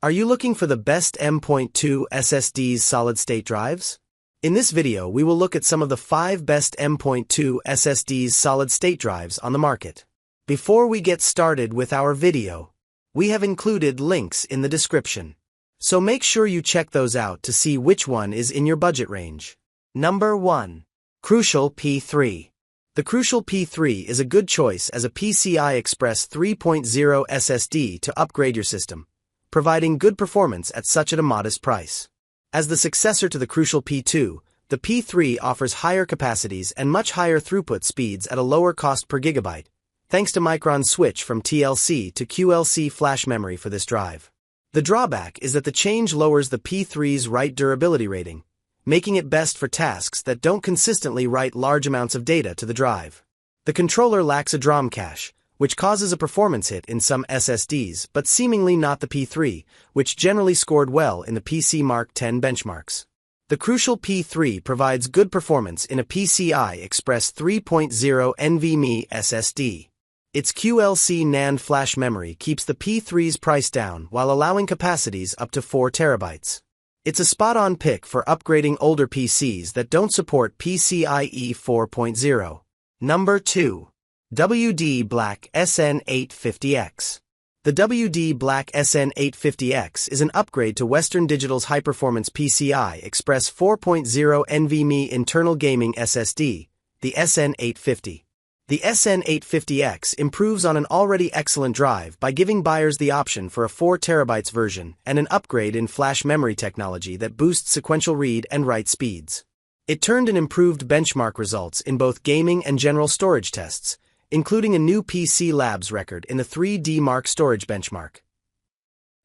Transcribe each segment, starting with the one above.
Are you looking for the best M.2 SSDs solid-state drives? In this video, we will look at some of the 5 best M.2 SSDs solid-state drives on the market. Before we get started with our video, we have included links in the description. So make sure you check those out to see which one is in your budget range. Number 1. Crucial P3. The Crucial P3 is a good choice as a PCI Express 3.0 SSD to upgrade your system, providing good performance at such a modest price. As the successor to the Crucial P2, the P3 offers higher capacities and much higher throughput speeds at a lower cost per gigabyte, thanks to Micron's switch from TLC to QLC flash memory for this drive. The drawback is that the change lowers the P3's write durability rating, making it best for tasks that don't consistently write large amounts of data to the drive. The controller lacks a DRAM cache, which causes a performance hit in some SSDs, but seemingly not the P3, which generally scored well in the PC Mark X benchmarks. The Crucial P3 provides good performance in a PCI Express 3.0 NVMe SSD. Its QLC NAND flash memory keeps the P3's price down while allowing capacities up to 4 terabytes. It's a spot-on pick for upgrading older PCs that don't support PCIe 4.0. Number 2. WD Black SN850X. The WD Black SN850X is an upgrade to Western Digital's high-performance PCI Express 4.0 NVMe internal gaming SSD, the SN850. The SN850X improves on an already excellent drive by giving buyers the option for a 4 terabytes version and an upgrade in flash memory technology that boosts sequential read and write speeds. It turned in improved benchmark results in both gaming and general storage tests, including a new PC Labs record in the 3D Mark storage benchmark.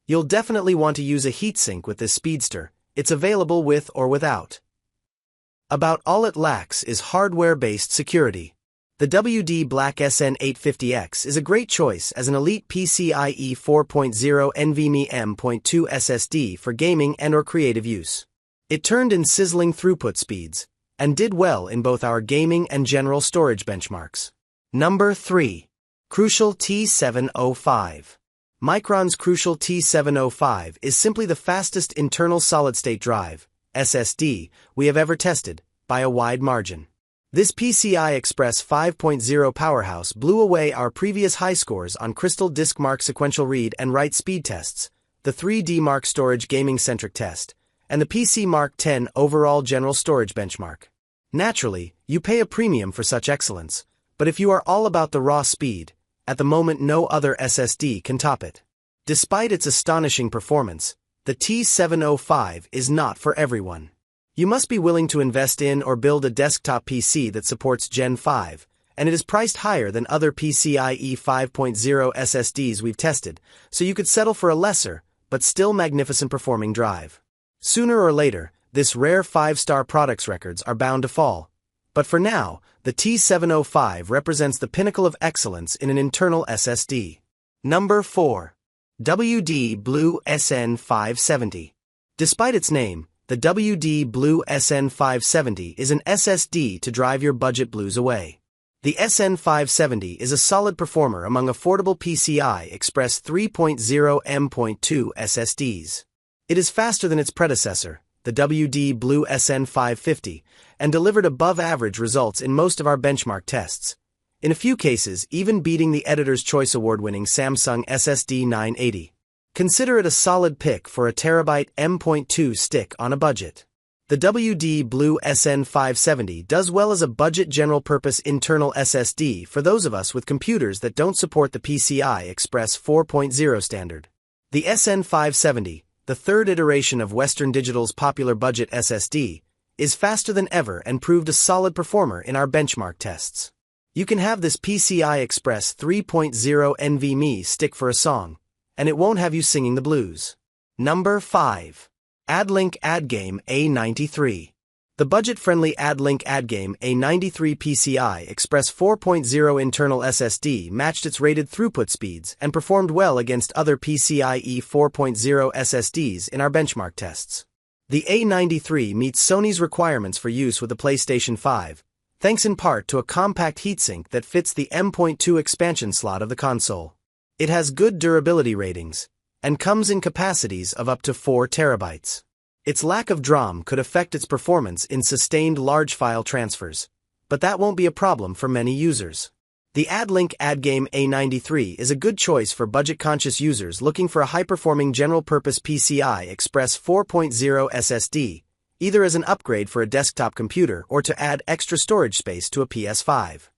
You'll definitely want to use a heatsink with this speedster. It's available with or without. About all it lacks is hardware-based security. The WD Black SN850X is a great choice as an elite PCIe 4.0 NVMe M.2 SSD for gaming and/or creative use. It turned in sizzling throughput speeds and did well in both our gaming and general storage benchmarks. Number 3. Crucial T705. Micron's Crucial T705 is simply the fastest internal solid-state drive, SSD, we have ever tested, by a wide margin. This PCI Express 5.0 powerhouse blew away our previous high scores on Crystal Disk Mark sequential read and write speed tests, the 3D Mark storage gaming-centric test, and the PC Mark X overall general storage benchmark. Naturally, you pay a premium for such excellence, but if you are all about the raw speed, at the moment no other SSD can top it. Despite its astonishing performance, the T705 is not for everyone. You must be willing to invest in or build a desktop PC that supports Gen 5, and it is priced higher than other PCIe 5.0 SSDs we've tested, so you could settle for a lesser, but still magnificent performing drive. Sooner or later, this rare 5-star products records are bound to fall. But for now, the T705 represents the pinnacle of excellence in an internal SSD. Number 4. WD Blue SN570. Despite its name, the WD Blue SN570 is an SSD to drive your budget blues away. The SN570 is a solid performer among affordable PCI Express 3.0 M.2 SSDs. It is faster than its predecessor, the WD Blue SN550, and delivered above-average results in most of our benchmark tests, in a few cases even beating the Editor's Choice Award-winning Samsung SSD 980. Consider it a solid pick for a terabyte M.2 stick on a budget. The WD Blue SN570 does well as a budget general-purpose internal SSD for those of us with computers that don't support the PCI Express 4.0 standard. The SN570, the third iteration of Western Digital's popular budget SSD, is faster than ever and proved a solid performer in our benchmark tests. You can have this PCI Express 3.0 NVMe stick for a song, and it won't have you singing the blues. Number 5. Addlink AddGame A93. The budget-friendly Addlink AddGame A93 PCI Express 4.0 internal SSD matched its rated throughput speeds and performed well against other PCIe 4.0 SSDs in our benchmark tests. The A93 meets Sony's requirements for use with the PlayStation 5, thanks in part to a compact heatsink that fits the M.2 expansion slot of the console. It has good durability ratings, and comes in capacities of up to 4 terabytes. Its lack of DRAM could affect its performance in sustained large file transfers, but that won't be a problem for many users. The Addlink AddGame A93 is a good choice for budget-conscious users looking for a high-performing general-purpose PCI Express 4.0 SSD, either as an upgrade for a desktop computer or to add extra storage space to a PS5.